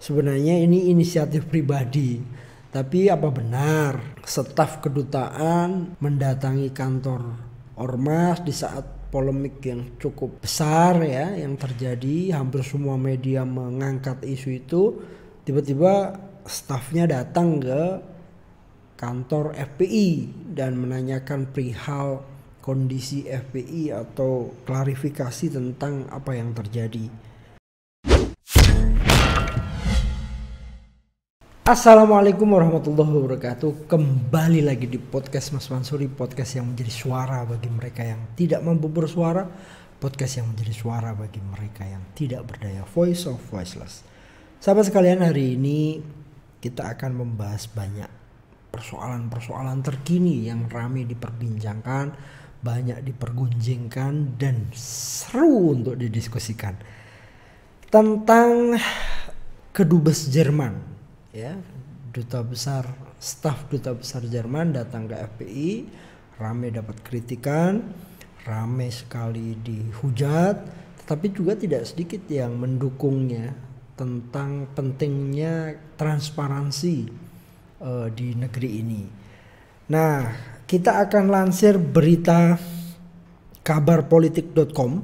Sebenarnya ini inisiatif pribadi, tapi apa benar staf kedutaan mendatangi kantor ormas di saat polemik yang cukup besar ya yang terjadi, hampir semua media mengangkat isu itu, tiba-tiba stafnya datang ke kantor FPI dan menanyakan perihal kondisi FPI atau klarifikasi tentang apa yang terjadi. Assalamualaikum warahmatullahi wabarakatuh. Kembali lagi di podcast Mas Mansuri, podcast yang menjadi suara bagi mereka yang tidak mampu bersuara, podcast yang menjadi suara bagi mereka yang tidak berdaya, voice of voiceless. Sahabat sekalian, hari ini kita akan membahas banyak persoalan-persoalan terkini yang ramai diperbincangkan, banyak dipergunjingkan dan seru untuk didiskusikan tentang kedubes Jerman. Ya, staf duta besar Jerman datang ke FPI, ramai dapat kritikan, ramai sekali dihujat, tetapi juga tidak sedikit yang mendukungnya tentang pentingnya transparansi di negeri ini. Nah, kita akan lansir berita kabarpolitik.com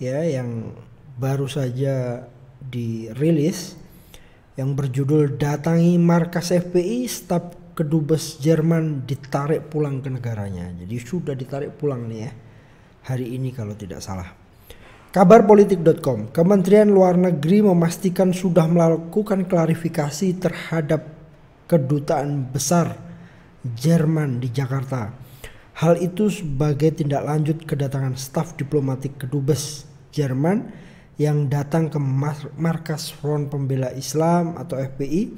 ya yang baru saja dirilis, yang berjudul "Datangi Markas FPI, Staf Kedubes Jerman ditarik pulang ke negaranya". Jadi sudah ditarik pulang nih ya, hari ini kalau tidak salah. Kabarpolitik.com, Kementerian Luar Negeri memastikan sudah melakukan klarifikasi terhadap Kedutaan Besar Jerman di Jakarta. Hal itu sebagai tindak lanjut kedatangan staf diplomatik Kedubes Jerman yang datang ke Markas Front Pembela Islam atau FPI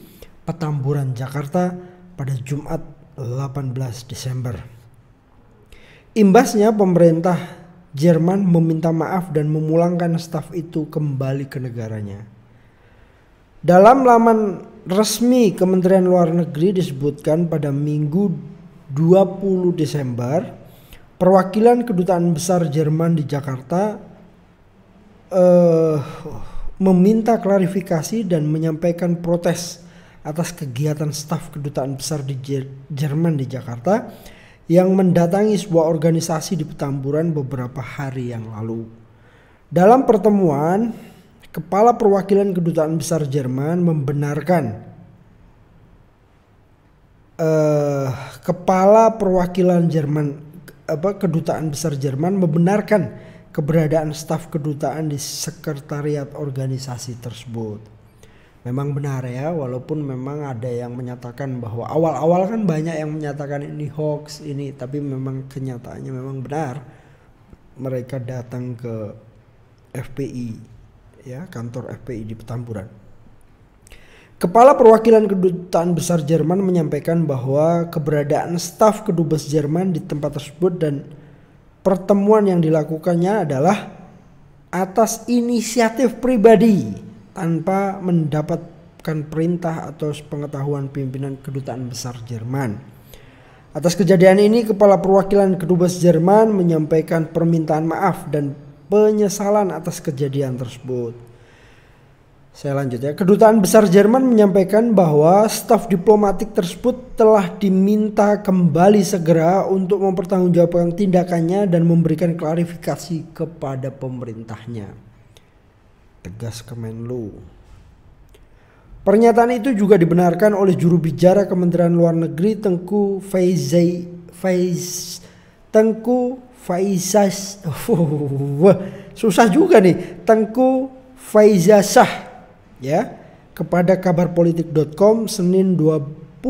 Petamburan, Jakarta pada Jumat 18 Desember. Imbasnya pemerintah Jerman meminta maaf dan memulangkan staf itu kembali ke negaranya. Dalam laman resmi Kementerian Luar Negeri disebutkan pada Minggu 20 Desember, perwakilan Kedutaan Besar Jerman di Jakarta meminta klarifikasi dan menyampaikan protes atas kegiatan staf Kedutaan Besar di Jerman di Jakarta yang mendatangi sebuah organisasi di Petamburan beberapa hari yang lalu. Dalam pertemuan, Kepala Perwakilan Kedutaan Besar Jerman membenarkan Kedutaan Besar Jerman membenarkan keberadaan staf kedutaan di sekretariat organisasi tersebut. Memang benar ya, walaupun memang ada yang menyatakan bahwa awal-awal kan banyak yang menyatakan ini hoax ini, tapi memang kenyataannya memang benar. Mereka datang ke FPI ya, kantor FPI di Petamburan. Kepala Perwakilan Kedutaan Besar Jerman menyampaikan bahwa keberadaan staf kedubes Jerman di tempat tersebut dan pertemuan yang dilakukannya adalah atas inisiatif pribadi tanpa mendapatkan perintah atau pengetahuan pimpinan Kedutaan Besar Jerman. Atas kejadian ini, Kepala Perwakilan Kedubes Jerman menyampaikan permintaan maaf dan penyesalan atas kejadian tersebut. Saya lanjut ya. Kedutaan Besar Jerman menyampaikan bahwa staf diplomatik tersebut telah diminta kembali segera untuk mempertanggungjawabkan tindakannya dan memberikan klarifikasi kepada pemerintahnya, tegas Kemenlu. Pernyataan itu juga dibenarkan oleh juru bicara Kementerian Luar Negeri Tengku Faizasah ya, kepada kabarpolitik.com Senin 21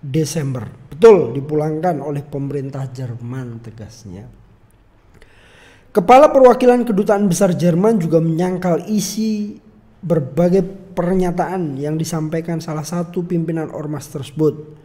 Desember. Betul, dipulangkan oleh pemerintah Jerman, tegasnya. Kepala Perwakilan Kedutaan Besar Jerman juga menyangkal isi berbagai pernyataan yang disampaikan salah satu pimpinan ormas tersebut.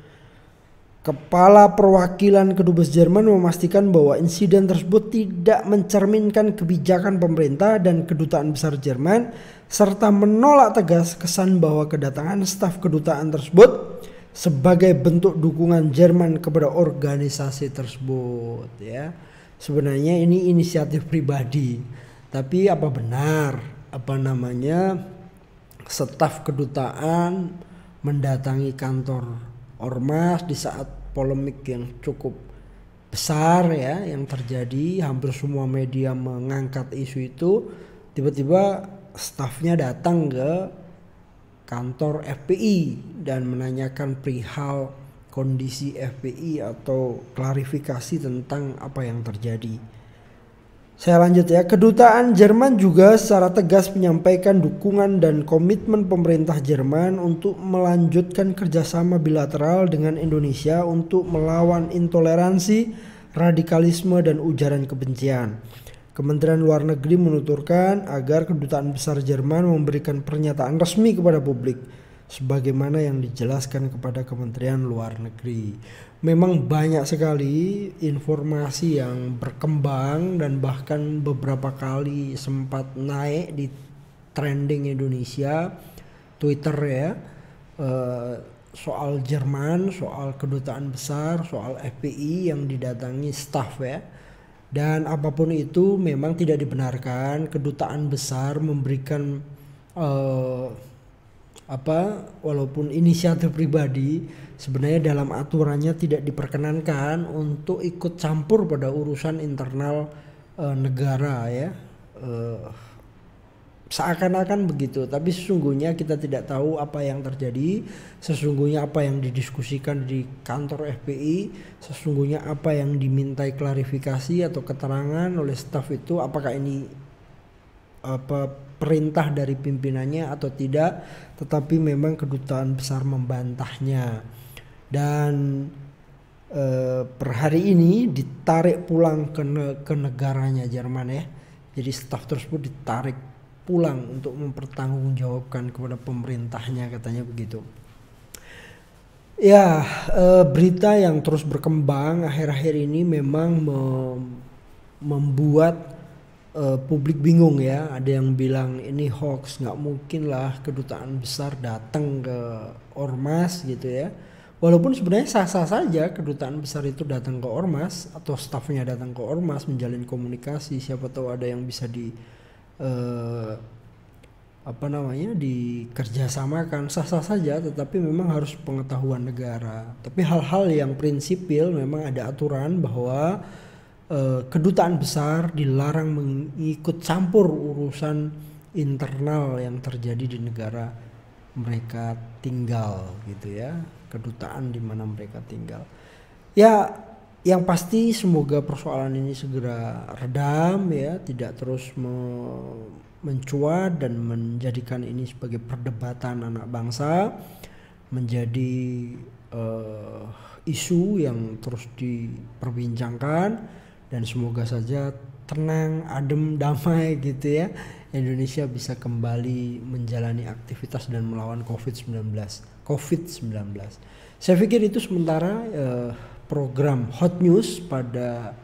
Kepala Perwakilan Kedubes Jerman memastikan bahwa insiden tersebut tidak mencerminkan kebijakan pemerintah dan Kedutaan Besar Jerman, serta menolak tegas kesan bahwa kedatangan staf kedutaan tersebut sebagai bentuk dukungan Jerman kepada organisasi tersebut. Ya, sebenarnya ini inisiatif pribadi, tapi apa benar staf kedutaan mendatangi kantor ormas di saat polemik yang cukup besar ya yang terjadi, hampir semua media mengangkat isu itu. Tiba-tiba stafnya datang ke kantor FPI dan menanyakan perihal kondisi FPI atau klarifikasi tentang apa yang terjadi. Saya lanjut ya. Kedutaan Jerman juga secara tegas menyampaikan dukungan dan komitmen pemerintah Jerman untuk melanjutkan kerjasama bilateral dengan Indonesia untuk melawan intoleransi, radikalisme, dan ujaran kebencian. Kementerian Luar Negeri menuturkan agar Kedutaan Besar Jerman memberikan pernyataan resmi kepada publik, sebagaimana yang dijelaskan kepada Kementerian Luar Negeri. Memang banyak sekali informasi yang berkembang dan bahkan beberapa kali sempat naik di trending Indonesia, Twitter ya, soal Jerman, soal kedutaan besar, soal FPI yang didatangi staf ya. Dan apapun itu memang tidak dibenarkan. Kedutaan besar memberikan walaupun inisiatif pribadi, sebenarnya dalam aturannya tidak diperkenankan untuk ikut campur pada urusan internal negara ya. Seakan-akan begitu, tapi sesungguhnya kita tidak tahu apa yang terjadi, sesungguhnya apa yang didiskusikan di kantor FPI, sesungguhnya apa yang dimintai klarifikasi atau keterangan oleh staf itu, apakah ini perintah dari pimpinannya atau tidak. Tetapi memang kedutaan besar membantahnya dan per hari ini ditarik pulang ke negaranya Jerman ya. Jadi staf tersebut ditarik pulang untuk mempertanggungjawabkan kepada pemerintahnya, katanya begitu. Ya, berita yang terus berkembang akhir-akhir ini memang membuat publik bingung ya. Ada yang bilang ini hoax, nggak mungkin lah kedutaan besar datang ke ormas gitu ya. Walaupun sebenarnya sah-sah saja kedutaan besar itu datang ke ormas atau stafnya datang ke ormas menjalin komunikasi. Siapa tahu ada yang bisa dikerjasamakan, sah-sah saja. Tetapi memang harus pengetahuan negara. Tapi hal-hal yang prinsipil memang ada aturan bahwa kedutaan besar dilarang mengikut campur urusan internal yang terjadi di negara mereka tinggal gitu ya, kedutaan di mana mereka tinggal. Ya, yang pasti semoga persoalan ini segera redam ya, tidak terus mencuat dan menjadikan ini sebagai perdebatan anak bangsa, menjadi isu yang terus diperbincangkan. Dan semoga saja tenang, adem, damai gitu ya. Indonesia bisa kembali menjalani aktivitas dan melawan COVID-19. Saya pikir itu sementara program Hot News pada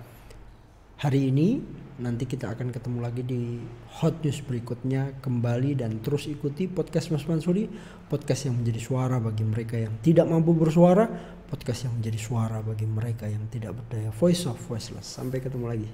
hari ini. Nanti kita akan ketemu lagi di Hot News berikutnya kembali, dan terus ikuti podcast Mas Mansuri, podcast yang menjadi suara bagi mereka yang tidak mampu bersuara, podcast yang menjadi suara bagi mereka yang tidak berdaya, Voice of Voiceless. Sampai ketemu lagi.